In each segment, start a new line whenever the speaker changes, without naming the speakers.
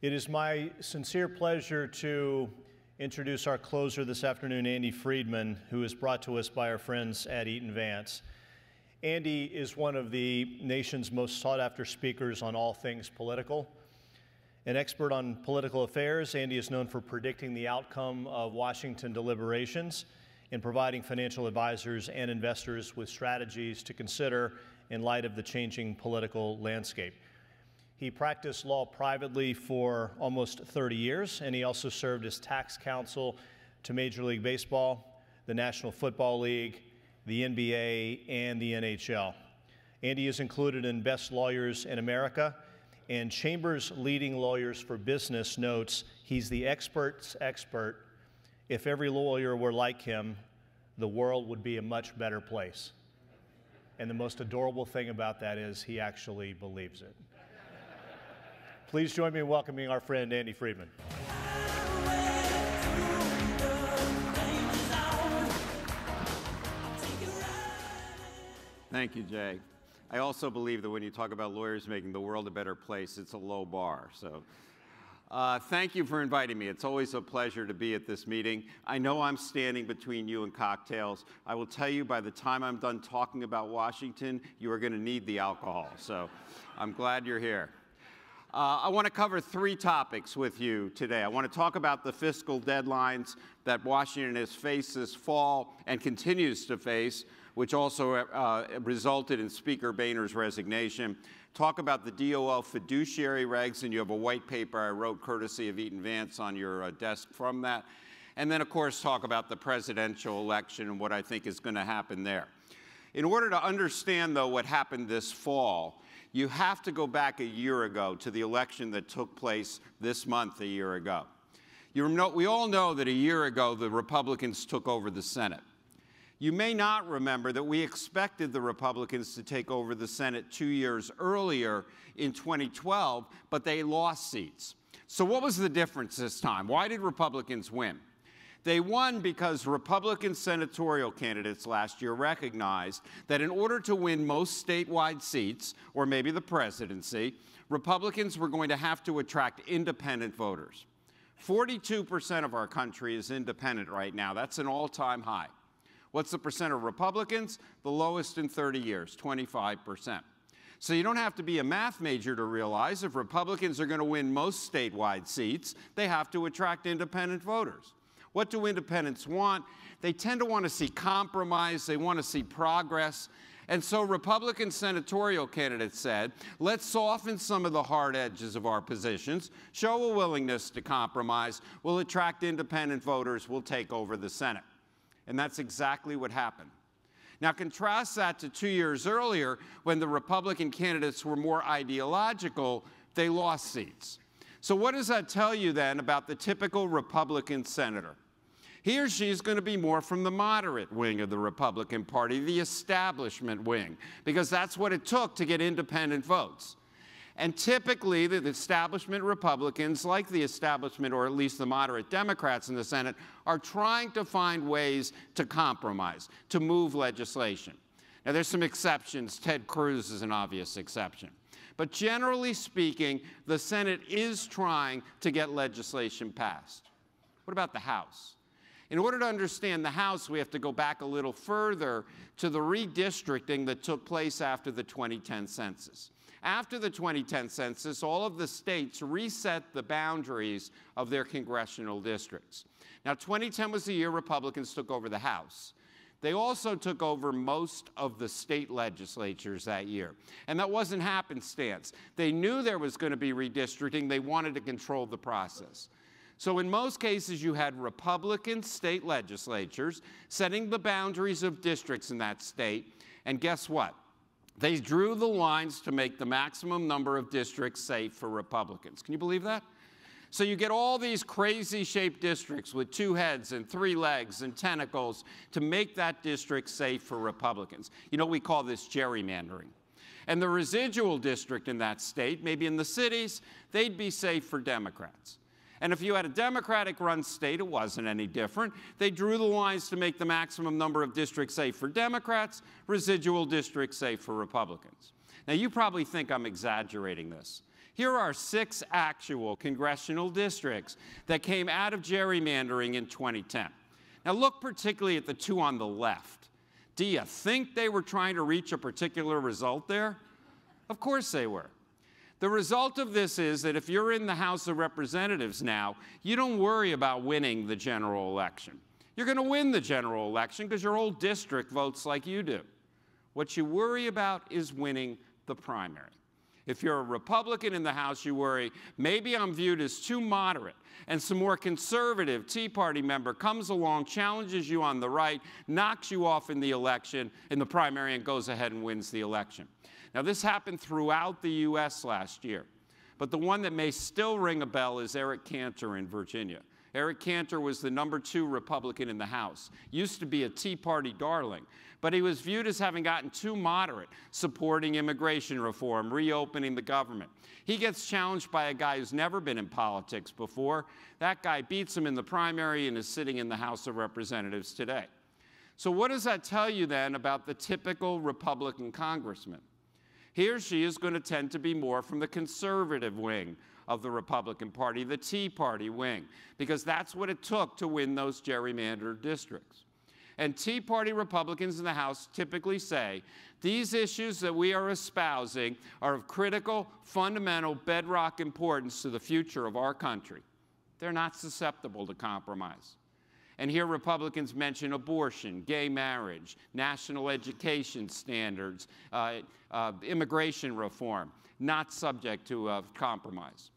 It is my sincere pleasure to introduce our closer this afternoon, Andy Friedman, who is brought to us by our friends at Eaton Vance. Andy is one of the nation's most sought-after speakers on all things political. An expert on political affairs, Andy is known for predicting the outcome of Washington deliberations and providing financial advisors and investors with strategies to consider in light of the changing political landscape. He practiced law privately for almost 30 years, and he also served as tax counsel to Major League Baseball, the National Football League, the NBA, and the NHL. Andy is included in Best Lawyers in America, and Chambers Leading Lawyers for Business notes he's the expert's expert. If every lawyer were like him, the world would be a much better place. And the most adorable thing about that is he actually believes it. Please join me in welcoming our friend, Andy Friedman.
Thank you, Jay. I also believe that when you talk about lawyers making the world a better place, it's a low bar. So thank you for inviting me. It's always a pleasure to be at this meeting. I know I'm standing between you and cocktails. I will tell you, by the time I'm done talking about Washington, you are going to need the alcohol. So I'm glad you're here. I want to cover three topics with you today. I want to talk about the fiscal deadlines that Washington has faced this fall and continues to face, which also resulted in Speaker Boehner's resignation. Talk about the DOL fiduciary regs, and you have a white paper I wrote courtesy of Eaton Vance on your desk from that. And then, of course, talk about the presidential election and what I think is going to happen there. In order to understand, though, what happened this fall, you have to go back a year ago to the election that took place this month a year ago. We all know that a year ago the Republicans took over the Senate. You may not remember that we expected the Republicans to take over the Senate 2 years earlier in 2012, but they lost seats. So what was the difference this time? Why did Republicans win? They won because Republican senatorial candidates last year recognized that in order to win most statewide seats, or maybe the presidency, Republicans were going to have to attract independent voters. 42% of our country is independent right now. That's an all-time high. What's the percent of Republicans? The lowest in 30 years, 25%. So you don't have to be a math major to realize if Republicans are going to win most statewide seats, they have to attract independent voters. What do independents want? They tend to want to see compromise. They want to see progress. And so Republican senatorial candidates said, let's soften some of the hard edges of our positions, show a willingness to compromise, we'll attract independent voters, we'll take over the Senate. And that's exactly what happened. Now contrast that to 2 years earlier when the Republican candidates were more ideological, they lost seats. So what does that tell you then about the typical Republican senator? He or she is going to be more from the moderate wing of the Republican Party, the establishment wing, because that's what it took to get independent votes. And typically, the establishment Republicans, like the establishment or at least the moderate Democrats in the Senate, are trying to find ways to compromise, to move legislation. Now, there's some exceptions. Ted Cruz is an obvious exception. But generally speaking, the Senate is trying to get legislation passed. What about the House? In order to understand the House, we have to go back a little further to the redistricting that took place after the 2010 census. After the 2010 census, all of the states reset the boundaries of their congressional districts. Now, 2010 was the year Republicans took over the House. They also took over most of the state legislatures that year. And that wasn't happenstance. They knew there was going to be redistricting. They wanted to control the process. So in most cases, you had Republican state legislatures setting the boundaries of districts in that state. And guess what? They drew the lines to make the maximum number of districts safe for Republicans. Can you believe that? So you get all these crazy-shaped districts with 2 heads and 3 legs and tentacles to make that district safe for Republicans. You know, we call this gerrymandering. And the residual district in that state, maybe in the cities, they'd be safe for Democrats. And if you had a Democratic-run state, it wasn't any different. They drew the lines to make the maximum number of districts safe for Democrats, residual districts safe for Republicans. Now, you probably think I'm exaggerating this. Here are 6 actual congressional districts that came out of gerrymandering in 2010. Now look particularly at the 2 on the left. Do you think they were trying to reach a particular result there? Of course they were. The result of this is that if you're in the House of Representatives now, you don't worry about winning the general election. You're going to win the general election because your old district votes like you do. What you worry about is winning the primary. If you're a Republican in the House, you worry, maybe I'm viewed as too moderate, and some more conservative Tea Party member comes along, challenges you on the right, knocks you off in the election, in the primary, and goes ahead and wins the election. Now, this happened throughout the U.S. last year, but the one that may still ring a bell is Eric Cantor in Virginia. Eric Cantor was the #2 Republican in the House, used to be a Tea Party darling, but he was viewed as having gotten too moderate, supporting immigration reform, reopening the government. He gets challenged by a guy who's never been in politics before. That guy beats him in the primary and is sitting in the House of Representatives today. So what does that tell you then about the typical Republican congressman? He or she is going to tend to be more from the conservative wing of the Republican Party, the Tea Party wing, because that's what it took to win those gerrymandered districts. And Tea Party Republicans in the House typically say, these issues that we are espousing are of critical, fundamental, bedrock importance to the future of our country. They're not susceptible to compromise. And here Republicans mention abortion, gay marriage, national education standards, immigration reform, not subject to compromise.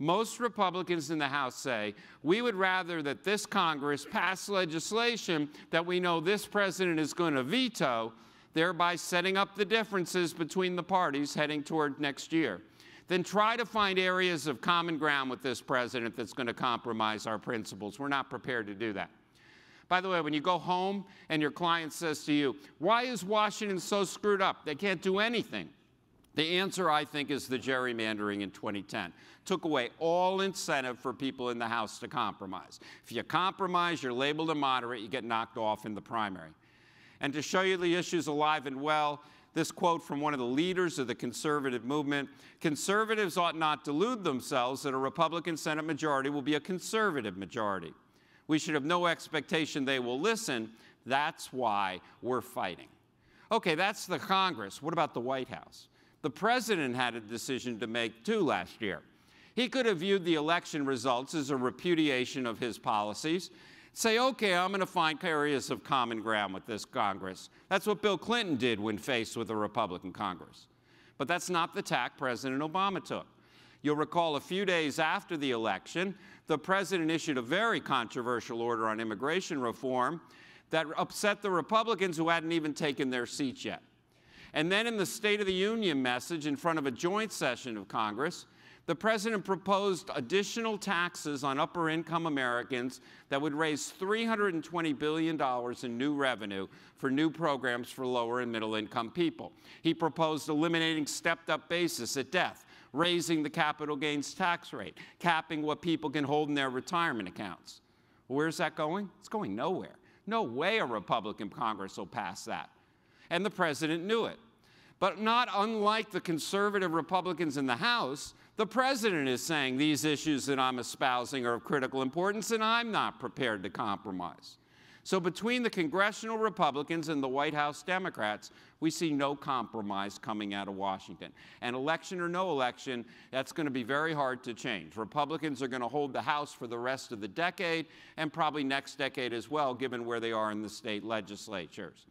Most Republicans in the House say, we would rather that this Congress pass legislation that we know this president is going to veto, thereby setting up the differences between the parties heading toward next year, than try to find areas of common ground with this president that's going to compromise our principles. We're not prepared to do that. By the way, when you go home and your client says to you, why is Washington so screwed up? They can't do anything. The answer, I think, is the gerrymandering in 2010. Took away all incentive for people in the House to compromise. If you compromise, you're labeled a moderate, you get knocked off in the primary. And to show you the issues alive and well, this quote from one of the leaders of the conservative movement, conservatives ought not delude themselves that a Republican Senate majority will be a conservative majority. We should have no expectation they will listen. That's why we're fighting. Okay, that's the Congress. What about the White House? The president had a decision to make, too, last year. He could have viewed the election results as a repudiation of his policies, say, okay, I'm going to find areas of common ground with this Congress. That's what Bill Clinton did when faced with a Republican Congress. But that's not the tack President Obama took. You'll recall a few days after the election, the president issued a very controversial order on immigration reform that upset the Republicans who hadn't even taken their seats yet. And then in the State of the Union message in front of a joint session of Congress, the president proposed additional taxes on upper-income Americans that would raise $320 billion in new revenue for new programs for lower and middle-income people. He proposed eliminating stepped-up basis at death, raising the capital gains tax rate, capping what people can hold in their retirement accounts. Where's that going? It's going nowhere. No way a Republican Congress will pass that. And the president knew it. But not unlike the conservative Republicans in the House, the president is saying these issues that I'm espousing are of critical importance, and I'm not prepared to compromise. So between the congressional Republicans and the White House Democrats, we see no compromise coming out of Washington. And election or no election, that's going to be very hard to change. Republicans are going to hold the House for the rest of the decade, and probably next decade as well, given where they are in the state legislatures.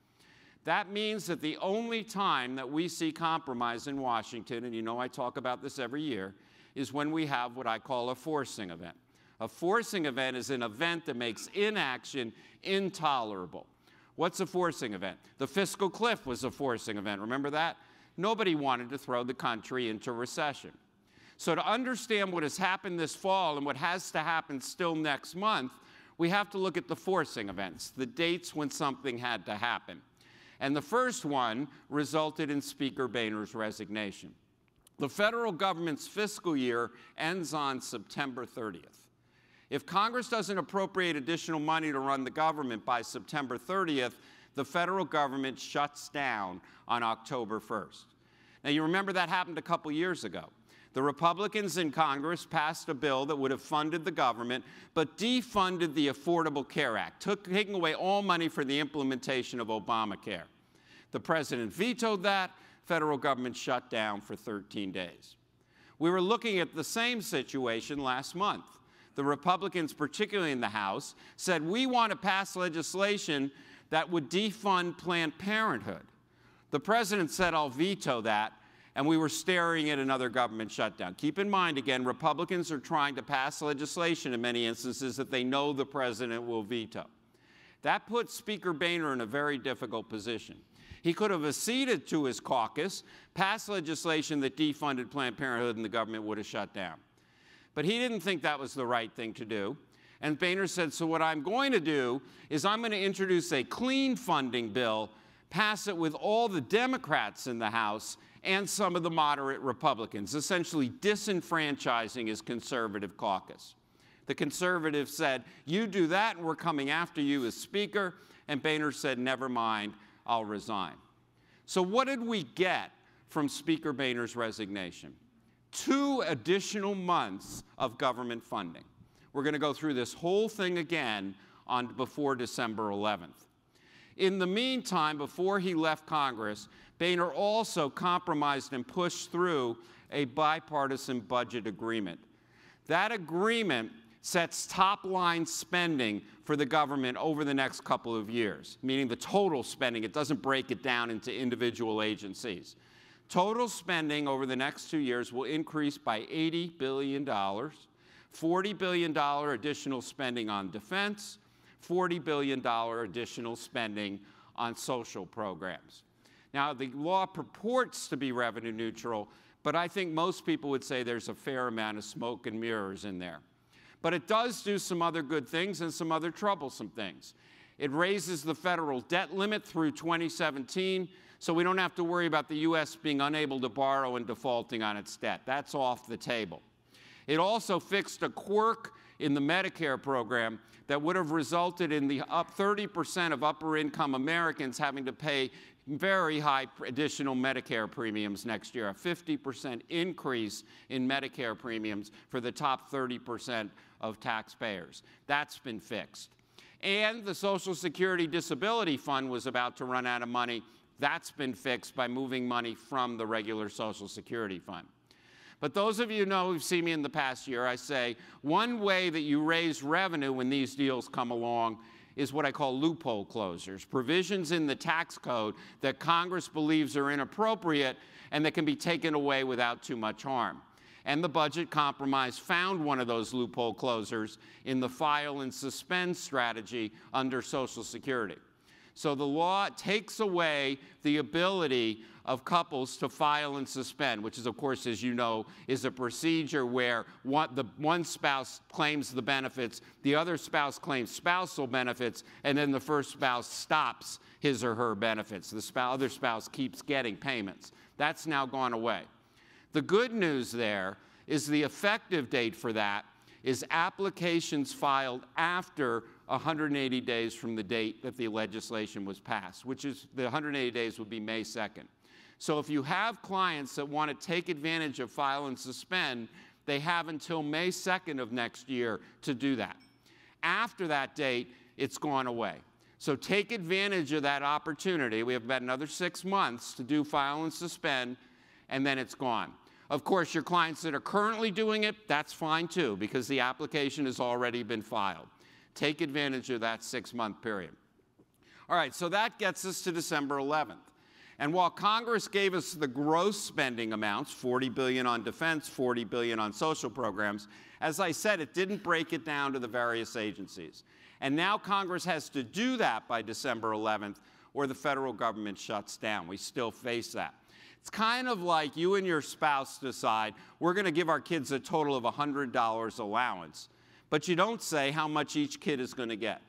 That means that the only time that we see compromise in Washington, and you know I talk about this every year, is when we have what I call a forcing event. A forcing event is an event that makes inaction intolerable. What's a forcing event? The fiscal cliff was a forcing event. Remember that? Nobody wanted to throw the country into recession. So to understand what has happened this fall and what has to happen still next month, we have to look at the forcing events, the dates when something had to happen. And the first one resulted in Speaker Boehner's resignation. The federal government's fiscal year ends on September 30th. If Congress doesn't appropriate additional money to run the government by September 30th, the federal government shuts down on October 1st. Now, you remember that happened a couple years ago. The Republicans in Congress passed a bill that would have funded the government, but defunded the Affordable Care Act, taking away all money for the implementation of Obamacare. The president vetoed that. Federal government shut down for 13 days. We were looking at the same situation last month. The Republicans, particularly in the House, said, we want to pass legislation that would defund Planned Parenthood. The president said, I'll veto that, and we were staring at another government shutdown. Keep in mind, again, Republicans are trying to pass legislation in many instances that they know the president will veto. That put Speaker Boehner in a very difficult position. He could have acceded to his caucus, passed legislation that defunded Planned Parenthood, and the government would have shut down. But he didn't think that was the right thing to do. And Boehner said, so what I'm going to do is I'm going to introduce a clean funding bill, pass it with all the Democrats in the House and some of the moderate Republicans, essentially disenfranchising his conservative caucus. The conservatives said, you do that and we're coming after you as Speaker. And Boehner said, never mind, I'll resign. So what did we get from Speaker Boehner's resignation? 2 additional months of government funding. We're going to go through this whole thing again before December 11th. In the meantime, before he left Congress, Boehner also compromised and pushed through a bipartisan budget agreement. That agreement sets top-line spending for the government over the next couple of years, meaning the total spending. It doesn't break it down into individual agencies. Total spending over the next 2 years will increase by $80 billion, $40 billion additional spending on defense, $40 billion additional spending on social programs. Now, the law purports to be revenue neutral, but I think most people would say there's a fair amount of smoke and mirrors in there. But it does do some other good things and some other troublesome things. It raises the federal debt limit through 2017, so we don't have to worry about the U.S. being unable to borrow and defaulting on its debt. That's off the table. It also fixed a quirk in the Medicare program that would have resulted in the 30% of upper-income Americans having to pay very high additional Medicare premiums next year, a 50% increase in Medicare premiums for the top 30% of taxpayers. That's been fixed. And the Social Security Disability Fund was about to run out of money. That's been fixed by moving money from the regular Social Security Fund. But those of you who know who've seen me in the past year, I say one way that you raise revenue when these deals come along is what I call loophole closures, provisions in the tax code that Congress believes are inappropriate and that can be taken away without too much harm. And the budget compromise found one of those loophole closers in the file and suspend strategy under Social Security. So the law takes away the ability of couples to file and suspend, which is, of course, as you know, is a procedure where one spouse claims the benefits, the other spouse claims spousal benefits, and then the first spouse stops his or her benefits. The other spouse keeps getting payments. That's now gone away. The good news there is the effective date for that is applications filed after 180 days from the date that the legislation was passed, which is the 180 days would be May 2nd. So if you have clients that want to take advantage of file and suspend, they have until May 2nd of next year to do that. After that date, it's gone away. So take advantage of that opportunity. We have about another 6 months to do file and suspend, and then it's gone. Of course, your clients that are currently doing it, that's fine too, because the application has already been filed. Take advantage of that 6-month period. All right, so that gets us to December 11th. And while Congress gave us the gross spending amounts, $40 billion on defense, $40 billion on social programs, as I said, it didn't break it down to the various agencies. And now Congress has to do that by December 11th, or the federal government shuts down. We still face that. It's kind of like you and your spouse decide, we're going to give our kids a total of $100 allowance, but you don't say how much each kid is going to get.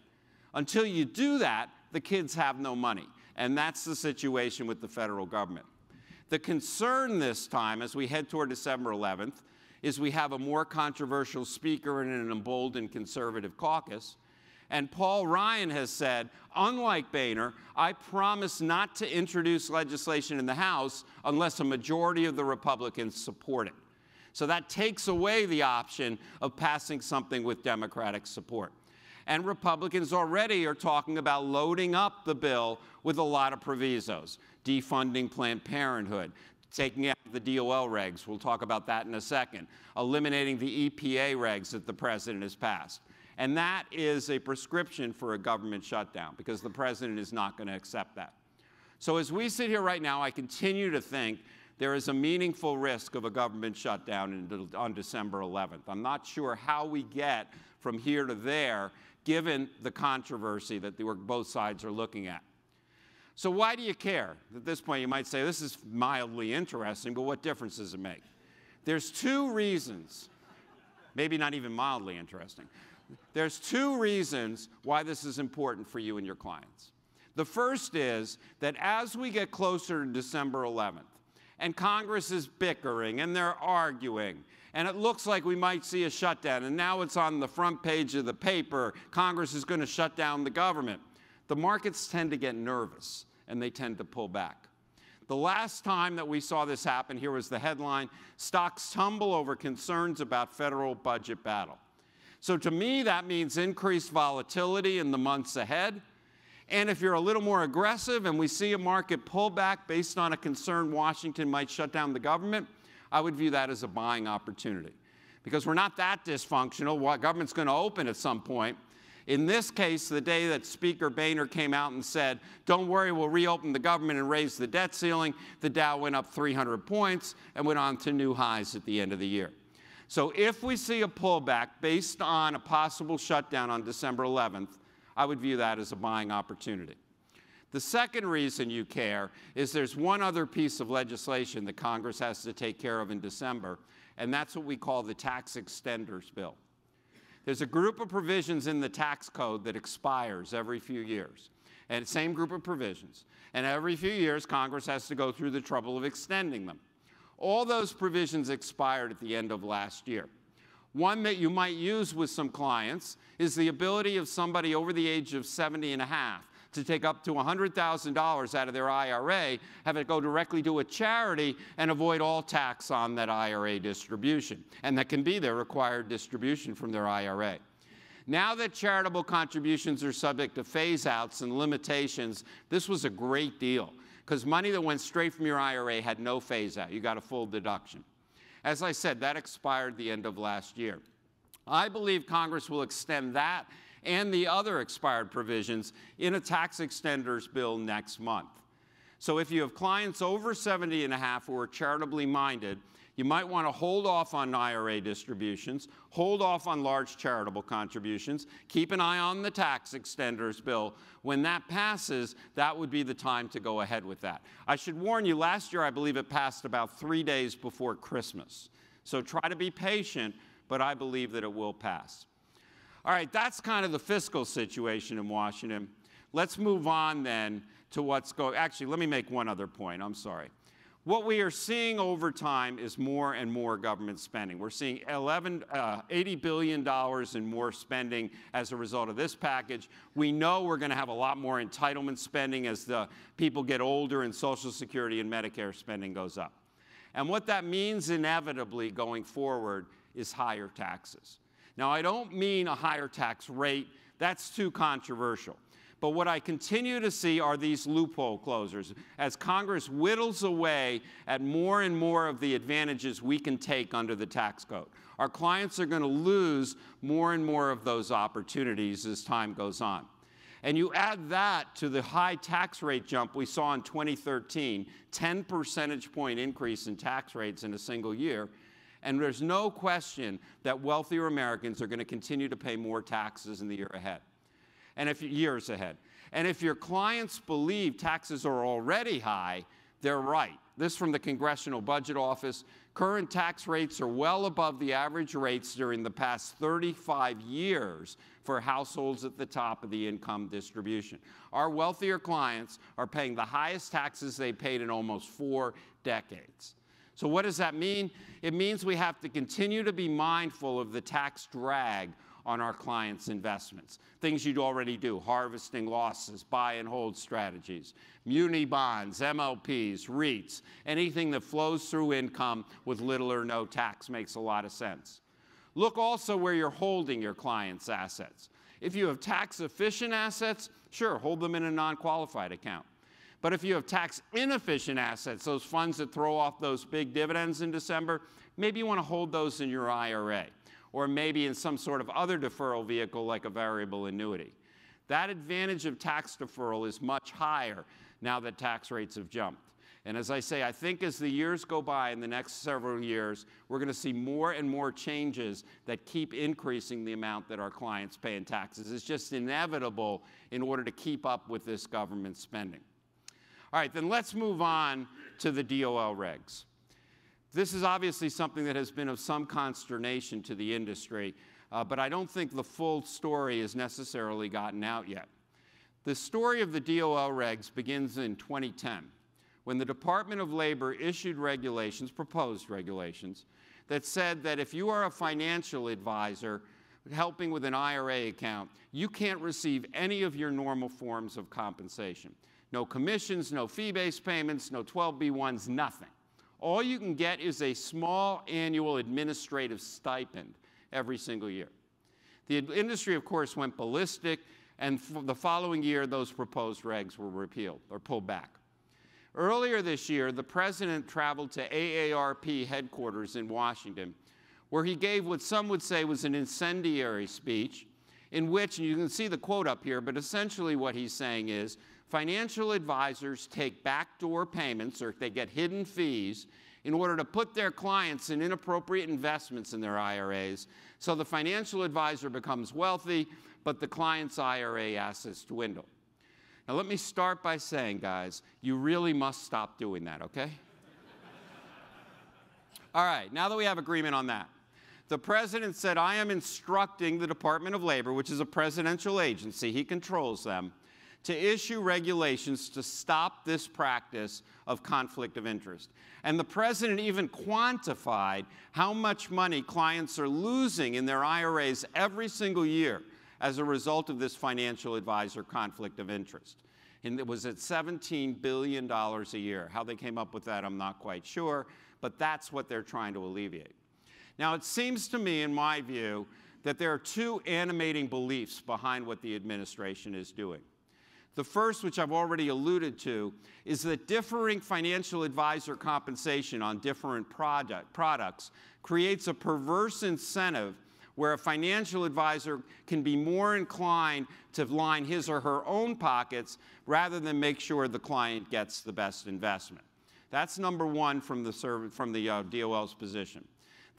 Until you do that, the kids have no money. And that's the situation with the federal government. The concern this time, as we head toward December 11th, is we have a more controversial speaker and an emboldened conservative caucus. And Paul Ryan has said, unlike Boehner, I promise not to introduce legislation in the House unless a majority of the Republicans support it. So that takes away the option of passing something with Democratic support. And Republicans already are talking about loading up the bill with a lot of provisos, defunding Planned Parenthood, taking out the DOL regs, we'll talk about that in a second, eliminating the EPA regs that the president has passed. And that is a prescription for a government shutdown, because the president is not going to accept that. So as we sit here right now, I continue to think there is a meaningful risk of a government shutdown on December 11th. I'm not sure how we get from here to there, given the controversy that both sides are looking at. So why do you care? At this point, you might say, this is mildly interesting, but what difference does it make? There's two reasons, maybe not even mildly interesting. There's two reasons why this is important for you and your clients. The first is that as we get closer to December 11th, and Congress is bickering, and they're arguing, and it looks like we might see a shutdown, and now it's on the front page of the paper, Congress is going to shut down the government, the markets tend to get nervous, and they tend to pull back. The last time that we saw this happen, here was the headline, stocks tumble over concerns about federal budget battle. So to me, that means increased volatility in the months ahead. And if you're a little more aggressive and we see a market pullback based on a concern Washington might shut down the government, I would view that as a buying opportunity. Because we're not that dysfunctional. Government's going to open at some point. In this case, the day that Speaker Boehner came out and said, don't worry, we'll reopen the government and raise the debt ceiling, the Dow went up 300 points and went on to new highs at the end of the year. So if we see a pullback based on a possible shutdown on December 11th, I would view that as a buying opportunity. The second reason you care is there's one other piece of legislation that Congress has to take care of in December, and that's what we call the tax extenders bill. There's a group of provisions in the tax code that expires every few years, and same group of provisions. And every few years, Congress has to go through the trouble of extending them. All those provisions expired at the end of last year. One that you might use with some clients is the ability of somebody over the age of 70 and a half to take up to $100,000 out of their IRA, have it go directly to a charity, and avoid all tax on that IRA distribution. And that can be their required distribution from their IRA. Now that charitable contributions are subject to phase-outs and limitations, this was a great deal, because money that went straight from your IRA had no phase-out. You got a full deduction. As I said, that expired the end of last year. I believe Congress will extend that and the other expired provisions in a tax extenders bill next month. So if you have clients over 70 and a half who are charitably minded, you might want to hold off on IRA distributions, hold off on large charitable contributions, keep an eye on the tax extenders bill. When that passes, that would be the time to go ahead with that. I should warn you, last year I believe it passed about 3 days before Christmas. So try to be patient, but I believe that it will pass. All right, that's kind of the fiscal situation in Washington. Let's move on then to what's going. Actually, let me make one other point. I'm sorry. What we are seeing over time is more and more government spending. We're seeing $80 billion in more spending as a result of this package. We know we're going to have a lot more entitlement spending as the people get older and Social Security and Medicare spending goes up. And what that means inevitably going forward is higher taxes. Now, I don't mean a higher tax rate. That's too controversial. But what I continue to see are these loophole closers as Congress whittles away at more and more of the advantages we can take under the tax code. Our clients are going to lose more and more of those opportunities as time goes on. And you add that to the high tax rate jump we saw in 2013, 10 percentage point increase in tax rates in a single year, and there's no question that wealthier Americans are going to continue to pay more taxes in the years ahead. And if your clients believe taxes are already high, they're right. This from the Congressional Budget Office. Current tax rates are well above the average rates during the past 35 years for households at the top of the income distribution. Our wealthier clients are paying the highest taxes they paid in almost 4 decades. So what does that mean? It means we have to continue to be mindful of the tax drag on our clients' investments. Things you'd already do, harvesting losses, buy and hold strategies, muni bonds, MLPs, REITs, anything that flows through income with little or no tax makes a lot of sense. Look also where you're holding your clients' assets. If you have tax-efficient assets, sure, hold them in a non-qualified account. But if you have tax-inefficient assets, those funds that throw off those big dividends in December, maybe you want to hold those in your IRA, or maybe in some sort of other deferral vehicle like a variable annuity. That advantage of tax deferral is much higher now that tax rates have jumped. And as I say, I think as the years go by in the next several years, we're going to see more and more changes that keep increasing the amount that our clients pay in taxes. It's just inevitable in order to keep up with this government spending. All right, then let's move on to the DOL regs. This is obviously something that has been of some consternation to the industry, but I don't think the full story has necessarily gotten out yet. The story of the DOL regs begins in 2010. When the Department of Labor issued regulations, proposed regulations, that said that if you are a financial advisor helping with an IRA account, you can't receive any of your normal forms of compensation. No commissions, no fee-based payments, no 12B1s, nothing. All you can get is a small annual administrative stipend every single year. The industry, of course, went ballistic, and for the following year, those proposed regs were repealed or pulled back. Earlier this year, the president traveled to AARP headquarters in Washington, where he gave what some would say was an incendiary speech, in which, and you can see the quote up here, but essentially what he's saying is, financial advisors take backdoor payments, or they get hidden fees, in order to put their clients in inappropriate investments in their IRAs, so the financial advisor becomes wealthy, but the client's IRA assets dwindle. Now, let me start by saying, guys, you really must stop doing that, okay? All right, now that we have agreement on that, the president said, I am instructing the Department of Labor, which is a presidential agency, he controls them, to issue regulations to stop this practice of conflict of interest. And the president even quantified how much money clients are losing in their IRAs every single year as a result of this financial advisor conflict of interest. And it was at $17 billion a year. How they came up with that, I'm not quite sure, but that's what they're trying to alleviate. Now, it seems to me, in my view, that there are two animating beliefs behind what the administration is doing. The first, which I've already alluded to, is that differing financial advisor compensation on different products creates a perverse incentive where a financial advisor can be more inclined to line his or her own pockets rather than make sure the client gets the best investment. That's number one from the DOL's position.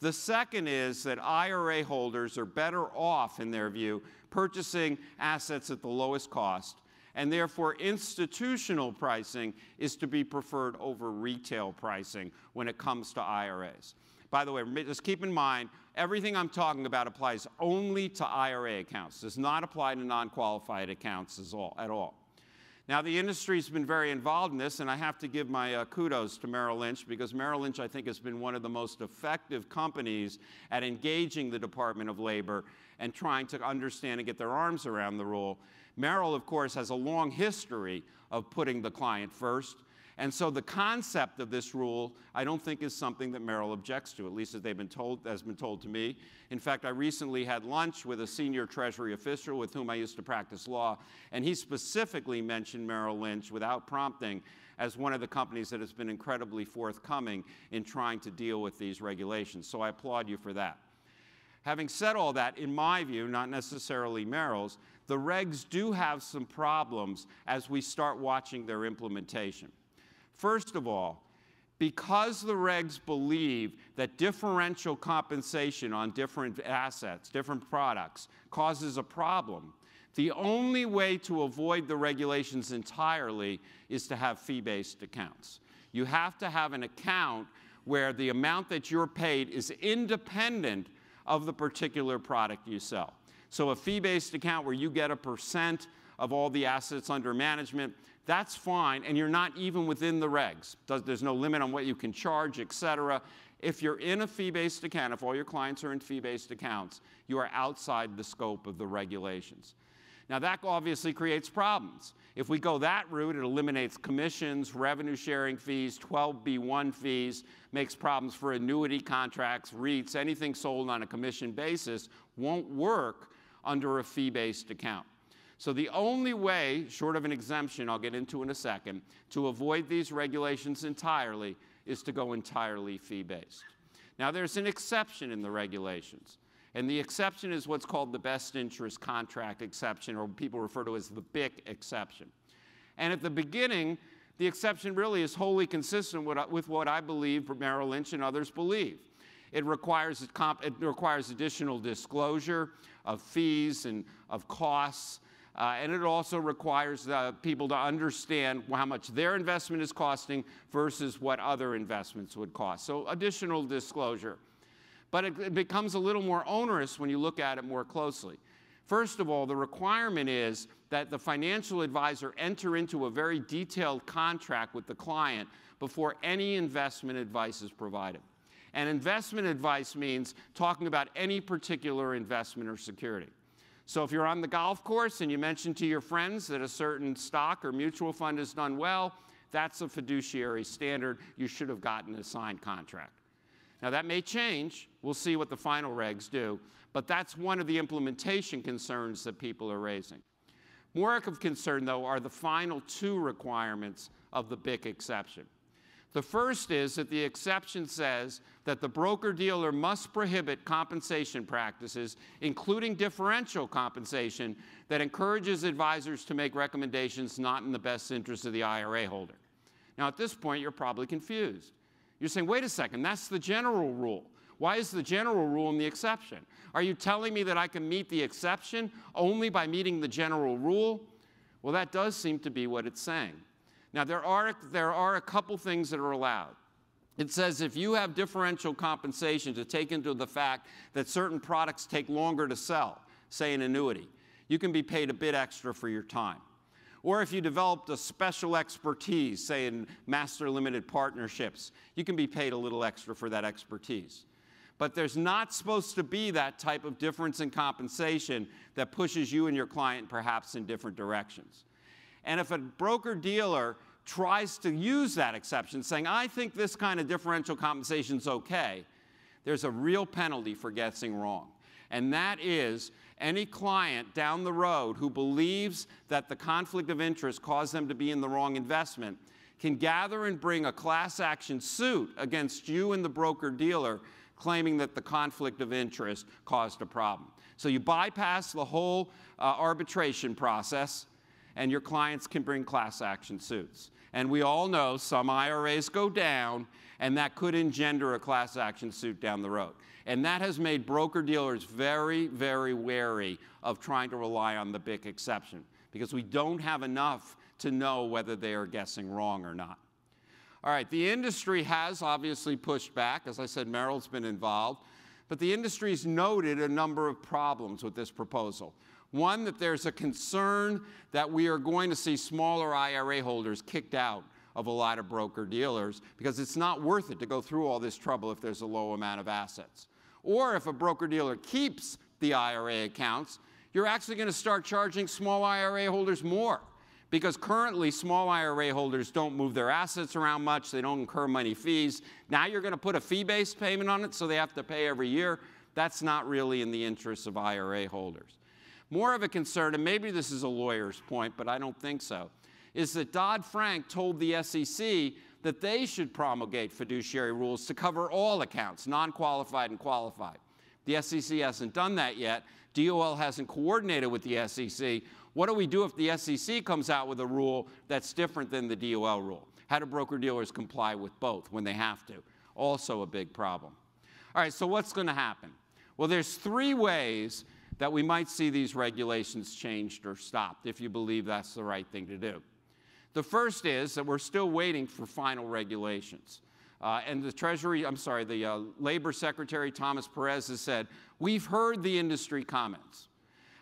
The second is that IRA holders are better off, in their view, purchasing assets at the lowest cost, and therefore institutional pricing is to be preferred over retail pricing when it comes to IRAs. By the way, just keep in mind, everything I'm talking about applies only to IRA accounts. Does not apply to non-qualified accounts at all. Now, the industry's been very involved in this, and I have to give my kudos to Merrill Lynch, because Merrill Lynch, I think, has been one of the most effective companies at engaging the Department of Labor and trying to understand and get their arms around the rule. Merrill, of course, has a long history of putting the client first. And so the concept of this rule, I don't think, is something that Merrill objects to, at least as has been told to me. In fact, I recently had lunch with a senior Treasury official with whom I used to practice law, and he specifically mentioned Merrill Lynch without prompting as one of the companies that has been incredibly forthcoming in trying to deal with these regulations. So I applaud you for that. Having said all that, in my view, not necessarily Merrill's, the regs do have some problems as we start watching their implementation. First of all, because the regs believe that differential compensation on different assets, different products, causes a problem, the only way to avoid the regulations entirely is to have fee-based accounts. You have to have an account where the amount that you're paid is independent of the particular product you sell. So a fee-based account where you get a % of all the assets under management, that's fine, and you're not even within the regs. There's no limit on what you can charge, et cetera. if you're in a fee-based account, if all your clients are in fee-based accounts, you are outside the scope of the regulations. Now, that obviously creates problems. If we go that route, it eliminates commissions, revenue sharing fees, 12b-1 fees, makes problems for annuity contracts, REITs, anything sold on a commission basis won't work under a fee-based account. So the only way, short of an exemption I'll get into in a second, to avoid these regulations entirely is to go entirely fee-based. Now, there's an exception in the regulations. And the exception is what's called the best interest contract exception, or people refer to as the BIC exception. And at the beginning, the exception really is wholly consistent with what I believe Merrill Lynch and others believe. It requires additional disclosure of fees and of costs, and it also requires people to understand how much their investment is costing versus what other investments would cost. So additional disclosure. But it becomes a little more onerous when you look at it more closely. First of all, the requirement is that the financial advisor enter into a very detailed contract with the client before any investment advice is provided. And investment advice means talking about any particular investment or security. So if you're on the golf course and you mention to your friends that a certain stock or mutual fund has done well, that's a fiduciary standard. You should have gotten a signed contract. Now, that may change. We'll see what the final regs do. But that's one of the implementation concerns that people are raising. More of concern, though, are the final two requirements of the BIC exception. The first is that the exception says that the broker-dealer must prohibit compensation practices, including differential compensation, that encourages advisors to make recommendations not in the best interest of the IRA holder. Now, at this point, you're probably confused. You're saying, wait a second, that's the general rule. Why is the general rule in the exception? Are you telling me that I can meet the exception only by meeting the general rule? Well, that does seem to be what it's saying. Now, there are a couple things that are allowed. It says if you have differential compensation to take into the fact that certain products take longer to sell, say an annuity, you can be paid a bit extra for your time. Or if you developed a special expertise, say in master limited partnerships, you can be paid a little extra for that expertise. But there's not supposed to be that type of difference in compensation that pushes you and your client perhaps in different directions. And if a broker-dealer tries to use that exception, saying, I think this kind of differential compensation is okay, there's a real penalty for guessing wrong. And that is any client down the road who believes that the conflict of interest caused them to be in the wrong investment can gather and bring a class action suit against you and the broker-dealer claiming that the conflict of interest caused a problem. So you bypass the whole arbitration process, and your clients can bring class action suits. And we all know some IRAs go down, and that could engender a class action suit down the road. And that has made broker-dealers very, very wary of trying to rely on the BIC exception, because we don't have enough to know whether they are guessing wrong or not. All right, the industry has obviously pushed back. As I said, Merrill's been involved. But the industry's noted a number of problems with this proposal. One, that there's a concern that we are going to see smaller IRA holders kicked out of a lot of broker-dealers because it's not worth it to go through all this trouble if there's a low amount of assets. Or if a broker-dealer keeps the IRA accounts, you're actually going to start charging small IRA holders more, because currently small IRA holders don't move their assets around much, they don't incur many fees. Now you're going to put a fee-based payment on it so they have to pay every year. That's not really in the interests of IRA holders. More of a concern, and maybe this is a lawyer's point, but I don't think so, is that Dodd-Frank told the SEC that they should promulgate fiduciary rules to cover all accounts, non-qualified and qualified. The SEC hasn't done that yet. DOL hasn't coordinated with the SEC. What do we do if the SEC comes out with a rule that's different than the DOL rule? How do broker-dealers comply with both when they have to? Also a big problem. All right, so what's going to happen? Well, there's three ways that we might see these regulations changed or stopped, if you believe that's the right thing to do. The first is that we're still waiting for final regulations. And the Labor Secretary, Thomas Perez, has said, we've heard the industry comments.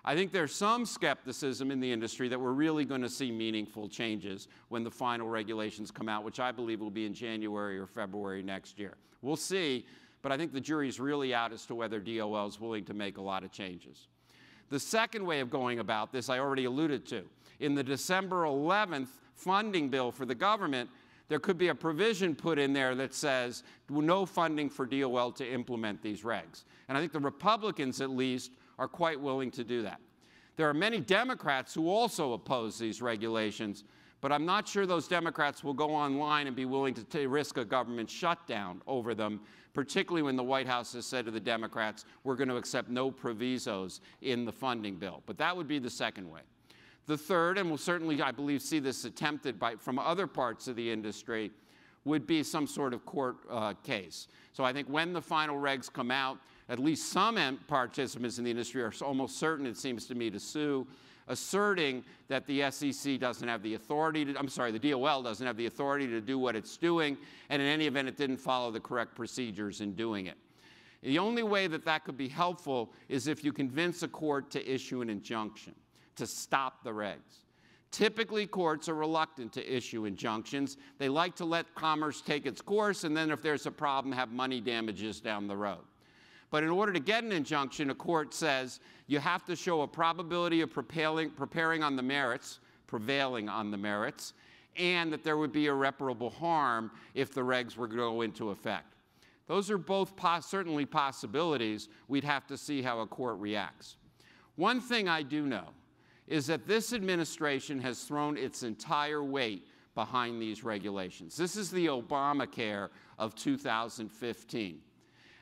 I think there's some skepticism in the industry that we're really going to see meaningful changes when the final regulations come out, which I believe will be in January or February next year. We'll see, but I think the jury's really out as to whether DOL is willing to make a lot of changes. The second way of going about this, I already alluded to. In the December 11th funding bill for the government, there could be a provision put in there that says no funding for DOL to implement these regs. And I think the Republicans, at least, are quite willing to do that. There are many Democrats who also oppose these regulations, but I'm not sure those Democrats will go online and be willing to risk a government shutdown over them, particularly when the White House has said to the Democrats, we're going to accept no provisos in the funding bill. But that would be the second way. The third, and we'll certainly, I believe, see this attempted from other parts of the industry, would be some sort of court case. So I think when the final regs come out, at least some participants in the industry are almost certain, it seems to me, to sue, asserting that the SEC doesn't have the authority to, the DOL doesn't have the authority to do what it's doing, and in any event, it didn't follow the correct procedures in doing it. The only way that that could be helpful is if you convince a court to issue an injunction, to stop the regs. Typically, courts are reluctant to issue injunctions. They like to let commerce take its course, and then if there's a problem, have money damages down the road. But in order to get an injunction, a court says you have to show a probability of prevailing on the merits, and that there would be irreparable harm if the regs were to go into effect. Those are both certainly possibilities. We'd have to see how a court reacts. One thing I do know is that this administration has thrown its entire weight behind these regulations. This is the Obamacare of 2015.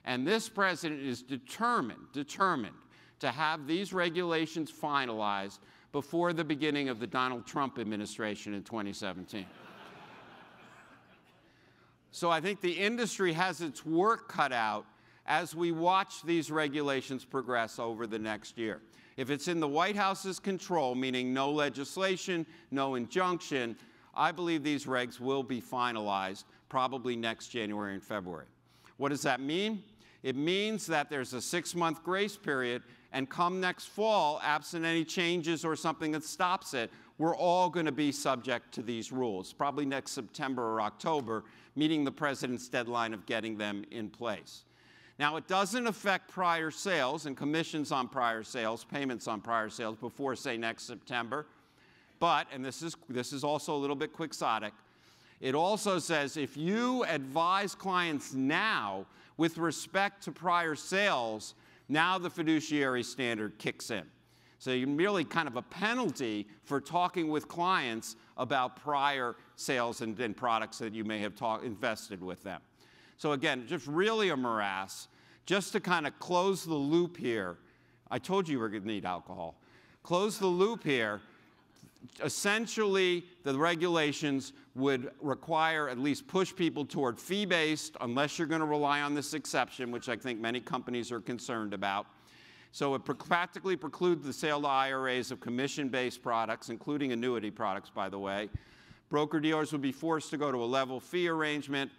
And this president is determined to have these regulations finalized before the beginning of the Donald Trump administration in 2017. So I think the industry has its work cut out as we watch these regulations progress over the next year. If it's in the White House's control, meaning no legislation, no injunction, I believe these regs will be finalized probably next January and February. What does that mean? It means that there's a 6-month grace period, and come next fall, absent any changes or something that stops it, we're all going to be subject to these rules, probably next September or October, meeting the president's deadline of getting them in place. Now, it doesn't affect prior sales and commissions on prior sales, payments on prior sales before, say, next September. But, and this is also a little bit quixotic, it also says if you advise clients now with respect to prior sales, now the fiduciary standard kicks in. So you're merely kind of a penalty for talking with clients about prior sales and products that you may have invested with them. So again, just really a morass. Just to kind of close the loop here, I told you we're going to need alcohol. Close the loop here. Essentially, the regulations would require, at least push people toward fee-based, unless you're going to rely on this exception, which I think many companies are concerned about. So it practically precludes the sale to IRAs of commission-based products, including annuity products, by the way. Broker-dealers would be forced to go to a level fee arrangement.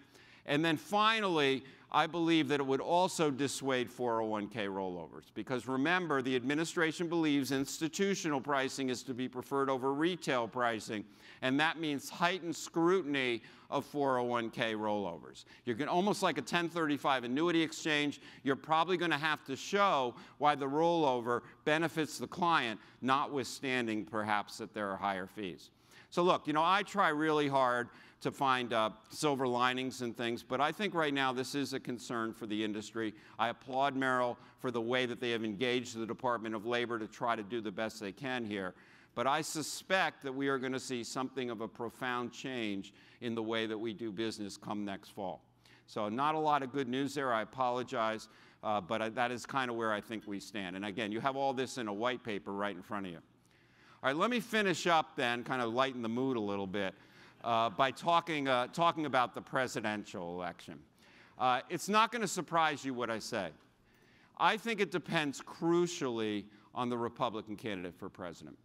And then finally, I believe that it would also dissuade 401k rollovers. Because remember, the administration believes institutional pricing is to be preferred over retail pricing. And that means heightened scrutiny of 401k rollovers. You're going almost like a 1035 annuity exchange. You're probably going to have to show why the rollover benefits the client, notwithstanding perhaps that there are higher fees. So look, you know, I try really hard to find silver linings and things, but I think right now this is a concern for the industry. I applaud Merrill for the way that they have engaged the Department of Labor to try to do the best they can here. But I suspect that we are going to see something of a profound change in the way that we do business come next fall. So not a lot of good news there. I apologize, but that is kind of where I think we stand. And again, you have all this in a white paper right in front of you. All right, let me finish up then, kind of lighten the mood a little bit, by talking about the presidential election. It's not going to surprise you what I say. I think it depends crucially on the Republican candidate for president.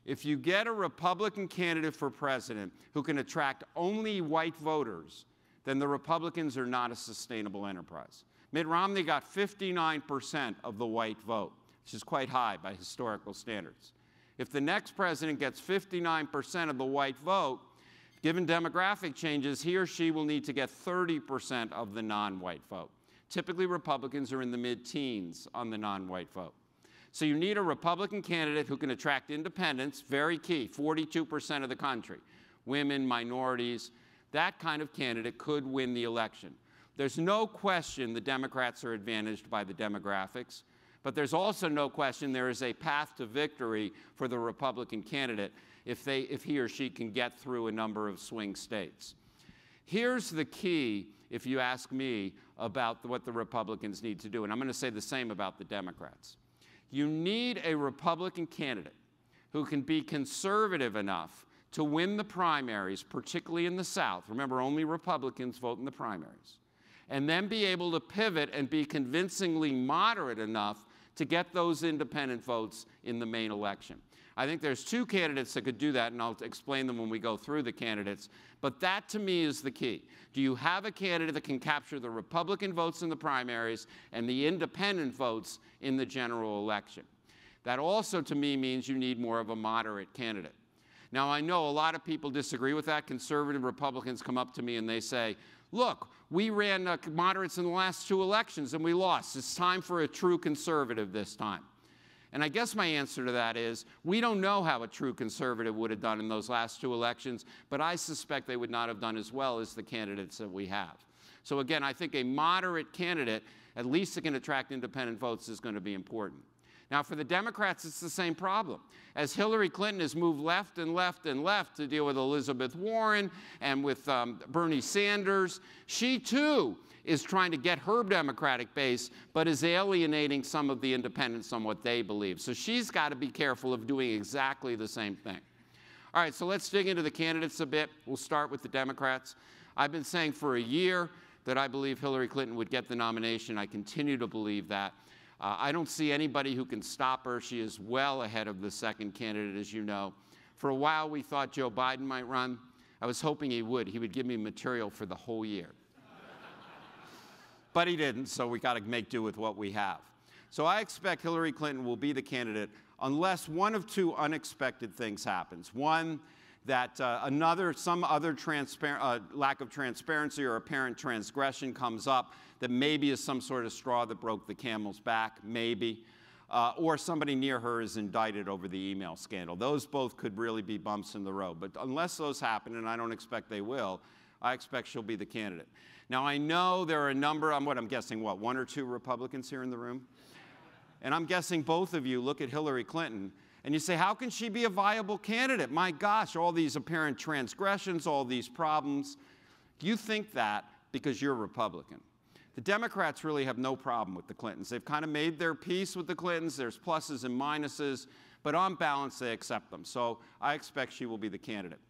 If you get a Republican candidate for president who can attract only white voters, then the Republicans are not a sustainable enterprise. Mitt Romney got 59% of the white vote, which is quite high by historical standards. If the next president gets 59% of the white vote, Given demographic changes, he or she will need to get 30% of the non-white vote. Typically, Republicans are in the mid-teens on the non-white vote. So you need a Republican candidate who can attract independents, very key, 42% of the country, women, minorities. That kind of candidate could win the election. There's no question the Democrats are advantaged by the demographics, but there's also no question there is a path to victory for the Republican candidate if he or she can get through a number of swing states. Here's the key, if you ask me, about what the Republicans need to do, and I'm going to say the same about the Democrats. You need a Republican candidate who can be conservative enough to win the primaries, particularly in the South. Remember, only Republicans vote in the primaries. And then be able to pivot and be convincingly moderate enough to get those independent votes in the main election. I think there's two candidates that could do that, and I'll explain them when we go through the candidates. But that, to me, is the key. Do you have a candidate that can capture the Republican votes in the primaries and the independent votes in the general election? That also, to me, means you need more of a moderate candidate. Now, I know a lot of people disagree with that. Conservative Republicans come up to me and they say, look, we ran moderates in the last 2 elections and we lost. It's time for a true conservative this time. And I guess my answer to that is, we don't know how a true conservative would have done in those last 2 elections, but I suspect they would not have done as well as the candidates that we have. So again, I think a moderate candidate, at least that can attract independent votes, is going to be important. Now, for the Democrats, it's the same problem. As Hillary Clinton has moved left and left and left to deal with Elizabeth Warren and with Bernie Sanders, she too is trying to get her Democratic base, but is alienating some of the independents on what they believe. So she's got to be careful of doing exactly the same thing. All right, so let's dig into the candidates a bit. We'll start with the Democrats. I've been saying for a year that I believe Hillary Clinton would get the nomination. I continue to believe that. I don't see anybody who can stop her. She is well ahead of the second candidate, as you know. For a while, we thought Joe Biden might run. I was hoping he would. He would give me material for the whole year. But he didn't, so we got to make do with what we have. So I expect Hillary Clinton will be the candidate unless one of 2 unexpected things happens. One, that some other lack of transparency or apparent transgression comes up that maybe is some sort of straw that broke the camel's back, maybe, or somebody near her is indicted over the email scandal. Those both could really be bumps in the road. But unless those happen, and I don't expect they will, I expect she'll be the candidate. Now, I know there are a number, I'm guessing, 1 or 2 Republicans here in the room? And I'm guessing both of you look at Hillary Clinton and you say, how can she be a viable candidate? My gosh, all these apparent transgressions, all these problems. You think that because you're Republican. The Democrats really have no problem with the Clintons. They've kind of made their peace with the Clintons. There's pluses and minuses, but on balance, they accept them. So I expect she will be the candidate.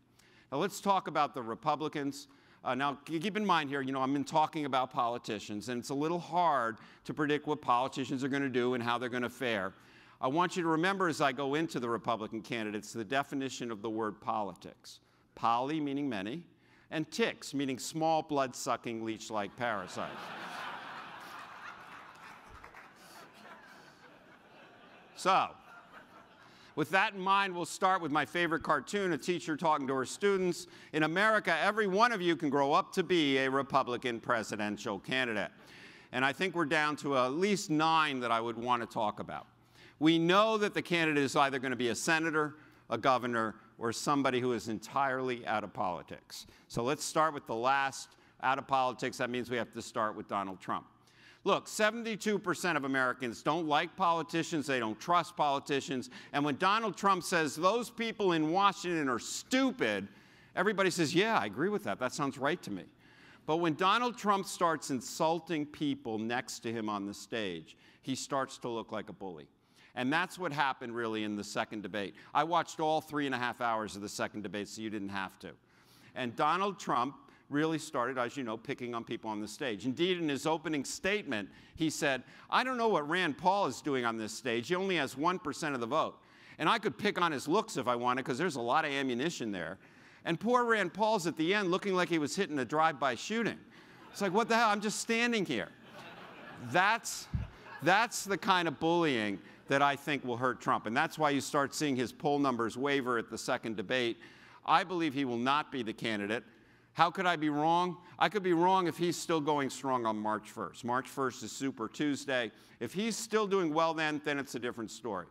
Now, let's talk about the Republicans. Now, keep in mind here, I've been talking about politicians, and it's a little hard to predict what politicians are going to do and how they're going to fare. I want you to remember as I go into the Republican candidates the definition of the word politics. Poly, meaning many, and ticks, meaning small, blood-sucking, leech-like parasites. So, with that in mind, we'll start with my favorite cartoon, a teacher talking to her students. In America, every one of you can grow up to be a Republican presidential candidate. And I think we're down to at least 9 that I would want to talk about. We know that the candidate is either going to be a senator, a governor, or somebody who is entirely out of politics. So let's start with the last out of politics. That means we have to start with Donald Trump. Look, 72% of Americans don't like politicians, they don't trust politicians, and when Donald Trump says those people in Washington are stupid, everybody says, yeah, I agree with that. That sounds right to me. But when Donald Trump starts insulting people next to him on the stage, he starts to look like a bully. And that's what happened really in the second debate. I watched all 3.5 hours of the second debate, so you didn't have to. And Donald Trump really started, as you know, picking on people on the stage. Indeed, in his opening statement, he said, I don't know what Rand Paul is doing on this stage. He only has 1% of the vote. And I could pick on his looks if I wanted, because there's a lot of ammunition there. And poor Rand Paul's at the end looking like he was hitting a drive-by shooting. It's like, what the hell? I'm just standing here. That's the kind of bullying that I think will hurt Trump. And that's why you start seeing his poll numbers waver at the second debate. I believe he will not be the candidate. How could I be wrong? I could be wrong if he's still going strong on March 1st. March 1st is Super Tuesday. If he's still doing well then it's a different story.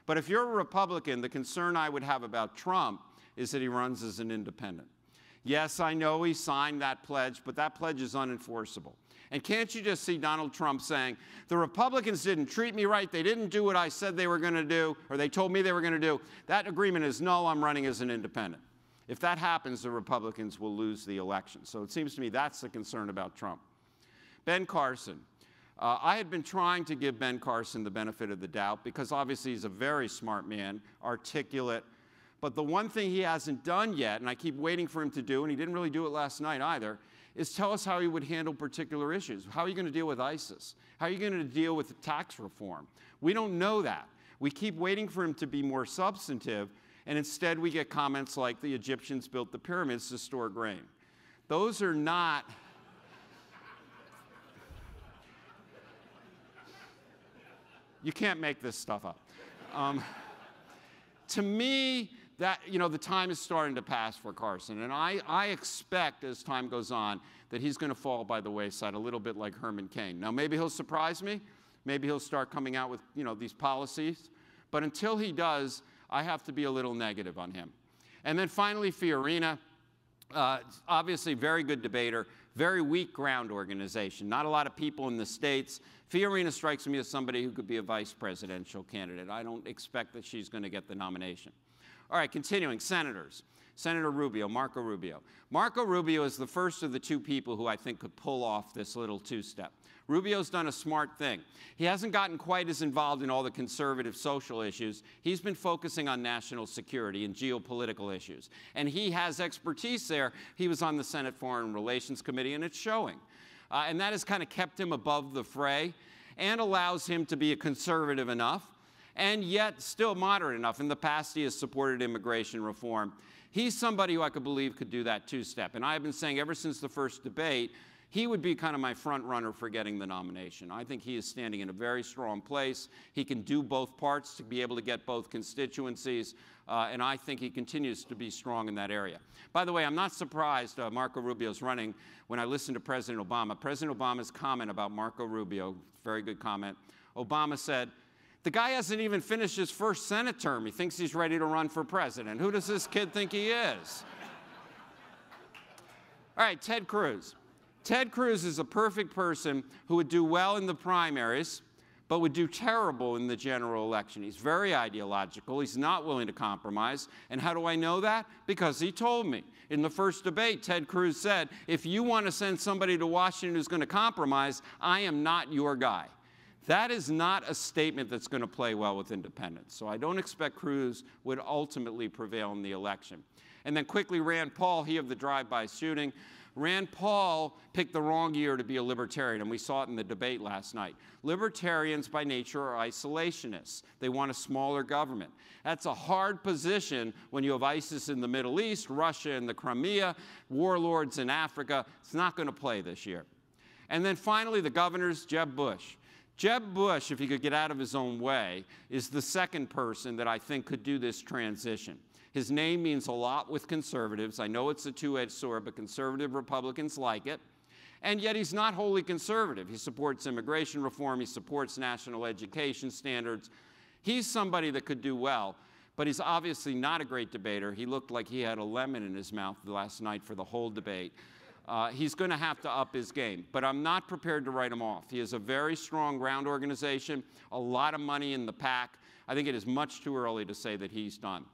But if you're a Republican, the concern I would have about Trump is that he runs as an independent. Yes, I know he signed that pledge, but that pledge is unenforceable. And can't you just see Donald Trump saying, the Republicans didn't treat me right, they didn't do what I said they were going to do, or they told me they were going to do. That agreement is null, I'm running as an independent. If that happens, the Republicans will lose the election. So it seems to me that's the concern about Trump. Ben Carson. I had been trying to give Ben Carson the benefit of the doubt because obviously he's a very smart man, articulate. But the one thing he hasn't done yet, and I keep waiting for him to do, and he didn't really do it last night either, is tell us how he would handle particular issues. How are you going to deal with ISIS? How are you going to deal with tax reform? We don't know that. We keep waiting for him to be more substantive, and instead we get comments like the Egyptians built the pyramids to store grain. Those are not... You can't make this stuff up. To me, that, the time is starting to pass for Carson, and I expect as time goes on that he's going to fall by the wayside a little bit like Herman Cain. Now, maybe he'll surprise me. Maybe he'll start coming out with, these policies. But until he does, I have to be a little negative on him. And then finally, Fiorina, obviously very good debater, very weak ground organization. Not a lot of people in the States. Fiorina strikes me as somebody who could be a vice presidential candidate. I don't expect that she's going to get the nomination. All right, continuing, senators. Senator Rubio, Marco Rubio. Marco Rubio is the first of the two people who I think could pull off this little two-step. Rubio's done a smart thing. He hasn't gotten quite as involved in all the conservative social issues. He's been focusing on national security and geopolitical issues. And he has expertise there. He was on the Senate Foreign Relations Committee, and it's showing. And that has kind of kept him above the fray and allows him to be a conservative enough and yet still moderate enough. In the past, he has supported immigration reform. He's somebody who I could believe could do that two-step. And I've been saying ever since the first debate, he would be kind of my front runner for getting the nomination. I think he is standing in a very strong place. He can do both parts to be able to get both constituencies, and I think he continues to be strong in that area. By the way, I'm not surprised Marco Rubio's running when I listen to President Obama. President Obama's comment about Marco Rubio, very good comment. Obama said, the guy hasn't even finished his first Senate term. He thinks he's ready to run for president. Who does this kid think he is? All right, Ted Cruz. Ted Cruz is a perfect person who would do well in the primaries, but would do terrible in the general election. He's very ideological. He's not willing to compromise. And how do I know that? Because he told me. In the first debate, Ted Cruz said, if you want to send somebody to Washington who's going to compromise, I am not your guy. That is not a statement that's going to play well with independents. So I don't expect Cruz would ultimately prevail in the election. And then quickly, Rand Paul, he of the drive-by shooting. Rand Paul picked the wrong year to be a libertarian, and we saw it in the debate last night. Libertarians, by nature, are isolationists. They want a smaller government. That's a hard position when you have ISIS in the Middle East, Russia in the Crimea, warlords in Africa. It's not going to play this year. And then finally, the governors, Jeb Bush. Jeb Bush, if he could get out of his own way, is the second person that I think could do this transition. His name means a lot with conservatives. I know it's a two-edged sword, but conservative Republicans like it. And yet he's not wholly conservative. He supports immigration reform. He supports national education standards. He's somebody that could do well, but he's obviously not a great debater. He looked like he had a lemon in his mouth last night for the whole debate. He's going to have to up his game, but I'm not prepared to write him off. He has a very strong ground organization, a lot of money in the pack. I think it is much too early to say that he's done.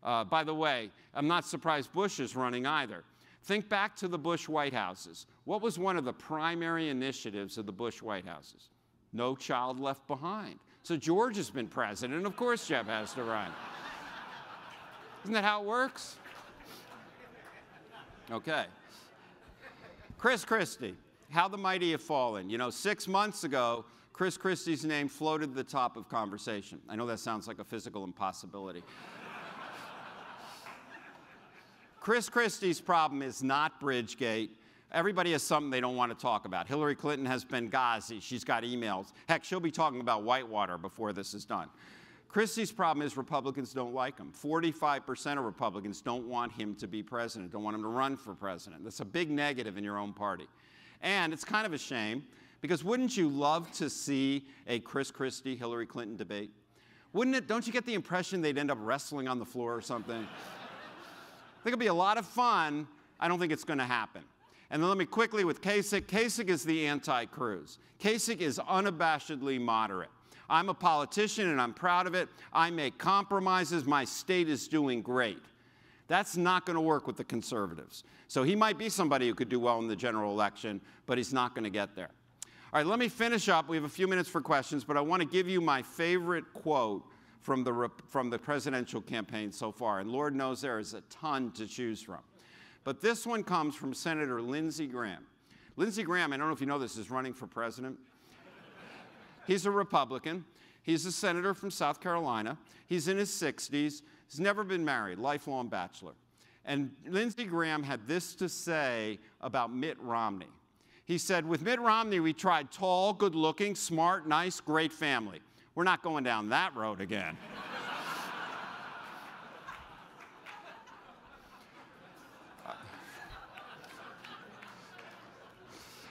By the way, I'm not surprised Bush is running either. Think back to the Bush White Houses. What was one of the primary initiatives of the Bush White Houses? No child left behind. So George has been president, and of course Jeb has to run. Isn't that how it works? Okay. Chris Christie, how the mighty have fallen. 6 months ago, Chris Christie's name floated to the top of conversation. I know that sounds like a physical impossibility. Chris Christie's problem is not Bridgegate. Everybody has something they don't want to talk about. Hillary Clinton has Benghazi. She's got emails. Heck, she'll be talking about Whitewater before this is done. Christie's problem is Republicans don't like him. 45% of Republicans don't want him to be president, don't want him to run for president. That's a big negative in your own party. And it's kind of a shame, because wouldn't you love to see a Chris Christie, Hillary Clinton debate? Wouldn't it? Don't you get the impression they'd end up wrestling on the floor or something? I think it'd be a lot of fun. I don't think it's going to happen. And then let me quickly with Kasich. Kasich is the anti-Cruz. Kasich is unabashedly moderate. I'm a politician and I'm proud of it. I make compromises. My state is doing great. That's not going to work with the conservatives. So he might be somebody who could do well in the general election, but he's not going to get there. All right, let me finish up. We have a few minutes for questions, but I want to give you my favorite quote from the presidential campaign so far. And Lord knows there is a ton to choose from. But this one comes from Senator Lindsey Graham. Lindsey Graham, I don't know if you know this, is running for president. He's a Republican. He's a senator from South Carolina. He's in his 60s. He's never been married, lifelong bachelor. And Lindsey Graham had this to say about Mitt Romney. He said, with Mitt Romney, we tried tall, good-looking, smart, nice, great family. We're not going down that road again.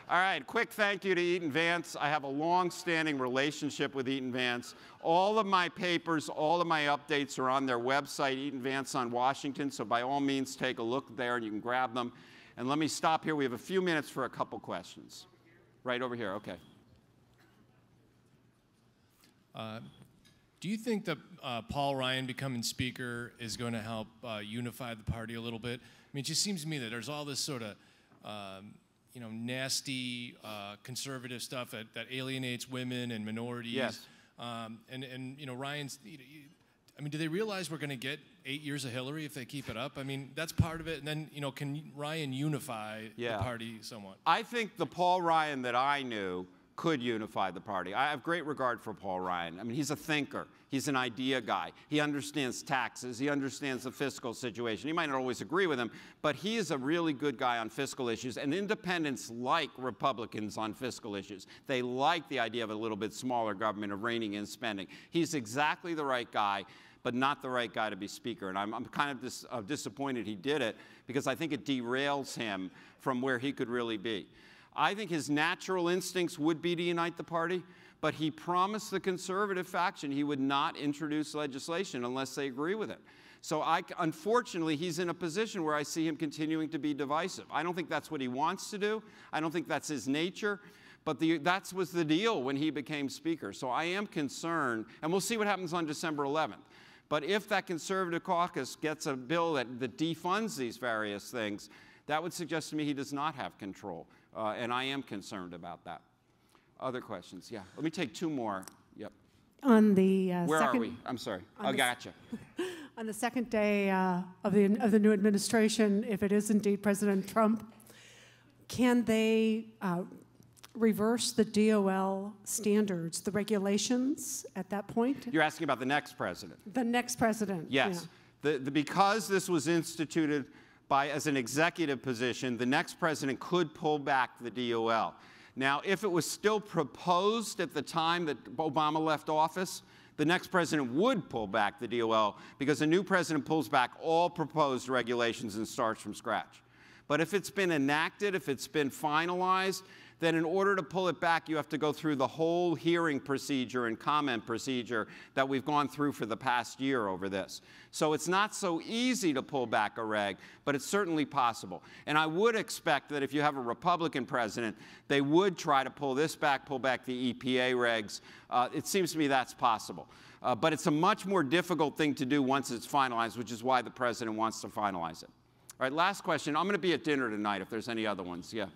All right, quick thank you to Eaton Vance. I have a long-standing relationship with Eaton Vance. All of my papers, all of my updates are on their website, Eaton Vance on Washington, so by all means take a look there and you can grab them. And let me stop here. We have a few minutes for a couple questions. Right over here, okay.
Do you think that Paul Ryan becoming Speaker is going to help unify the party a little bit? I mean, it just seems to me that there's all this sort of nasty conservative stuff that alienates women and minorities.
Yes.
And Ryan's, I mean, do they realize we're going to get 8 years of Hillary if they keep it up? I mean, that's part of it. And then, can Ryan unify the party somewhat?
I think the Paul Ryan that I knew could unify the party. I have great regard for Paul Ryan. I mean, he's a thinker. He's an idea guy. He understands taxes. He understands the fiscal situation. He might not always agree with him, but he is a really good guy on fiscal issues. And independents like Republicans on fiscal issues. They like the idea of a little bit smaller government, of reining in spending. He's exactly the right guy, but not the right guy to be Speaker. And I'm kind of disappointed he did it, because I think it derails him from where he could really be. I think his natural instincts would be to unite the party, but he promised the conservative faction he would not introduce legislation unless they agree with it. So unfortunately, he's in a position where I see him continuing to be divisive. I don't think that's what he wants to do. I don't think that's his nature. But that was the deal when he became Speaker. So I am concerned, and we'll see what happens on December 11th. But if that conservative caucus gets a bill that defunds these various things, that would suggest to me he does not have control. And I am concerned about that. Other questions? Yeah. Let me take two more. Yep.
On the
Where are we? I'm sorry. I gotcha.
On the second day of the new administration, if it is indeed President Trump, can they reverse the DOL standards, the regulations at that point?
You're asking about the next president?
The next president.
Yes.
Yeah.
Because this was instituted as an executive position, the next president could pull back the DOL. Now, if it was still proposed at the time that Obama left office, the next president would pull back the DOL, because a new president pulls back all proposed regulations and starts from scratch. But if it's been enacted, if it's been finalized, then in order to pull it back, you have to go through the whole hearing procedure and comment procedure that we've gone through for the past year over this. So it's not so easy to pull back a reg, but it's certainly possible. And I would expect that if you have a Republican president, they would try to pull this back, pull back the EPA regs. It seems to me that's possible. But it's a much more difficult thing to do once it's finalized, which is why the president wants to finalize it. All right, last question. I'm going to be at dinner tonight if there's any other ones. Yeah.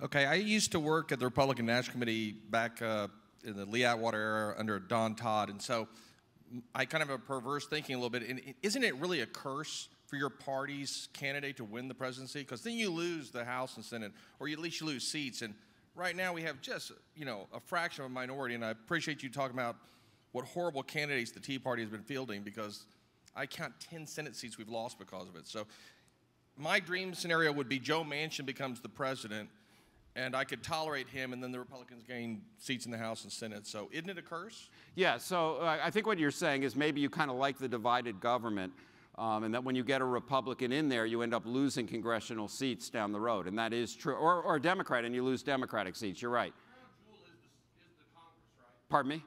Okay, I used to work at the Republican National Committee back in the Lee Atwater era under Don Todd, and so I kind of have a perverse thinking a little bit. And isn't it really a curse for your party's candidate to win the presidency? Because then you lose the House and Senate, or at least you lose seats. And right now we have just, a fraction of a minority, and I appreciate you talking about what horrible candidates the Tea Party has been fielding, because I count 10 Senate seats we've lost because of it. So my dream scenario would be Joe Manchin becomes the president, and I could tolerate him, and then the Republicans gain seats in the House and Senate. So isn't it a curse?
Yeah, so I think what you're saying is maybe you kind of like the divided government, and that when you get a Republican in there, you end up losing congressional seats down the road, and that is true. Or a Democrat, and you lose Democratic seats. You're right.
The crown jewel is the Congress, right?
Pardon me?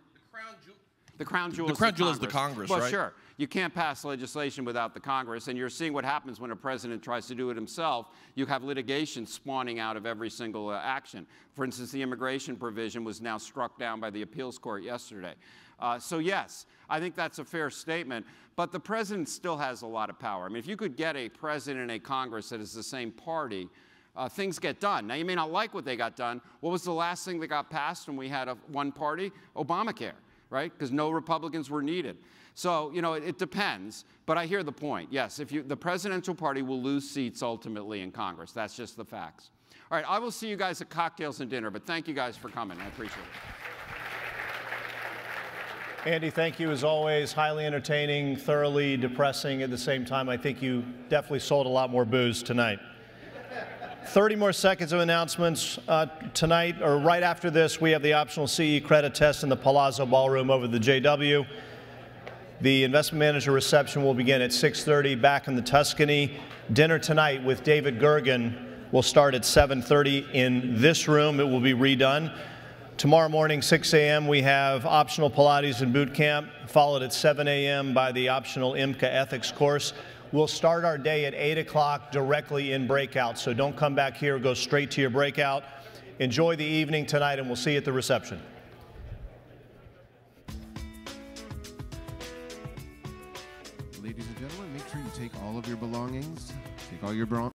The crown jewel.
The crown jewel,
is the Congress,
well,
right?
Sure. You can't pass legislation without the Congress, and you're seeing what happens when a president tries to do it himself. You have litigation spawning out of every single action. For instance, the immigration provision was now struck down by the appeals court yesterday. So yes, I think that's a fair statement, but the president still has a lot of power. I mean, if you could get a president and a Congress that is the same party, things get done. Now, you may not like what they got done. What was the last thing that got passed when we had one party? Obamacare, right? Because no Republicans were needed. So, you know, it depends, but I hear the point. Yes, the presidential party will lose seats ultimately in Congress. That's just the facts. All right, I will see you guys at cocktails and dinner, but thank you guys for coming. I appreciate it.
Andy, thank you as always. Highly entertaining, thoroughly depressing at the same time. I think you definitely sold a lot more booze tonight. 30 more seconds of announcements. Tonight, or right after this, we have the optional CE credit test in the Palazzo Ballroom over the JW. The investment manager reception will begin at 6:30 back in the Tuscany. Dinner tonight with David Gergen will start at 7:30 in this room. It will be redone. Tomorrow morning, 6 a.m., we have optional Pilates and boot camp, followed at 7 a.m. by the optional IMCA ethics course. We'll start our day at 8 o'clock directly in breakout, so don't come back here, go straight to your breakout. Enjoy the evening tonight, and we'll see you at the reception.
Ladies and gentlemen, make sure you take all of your belongings, take all your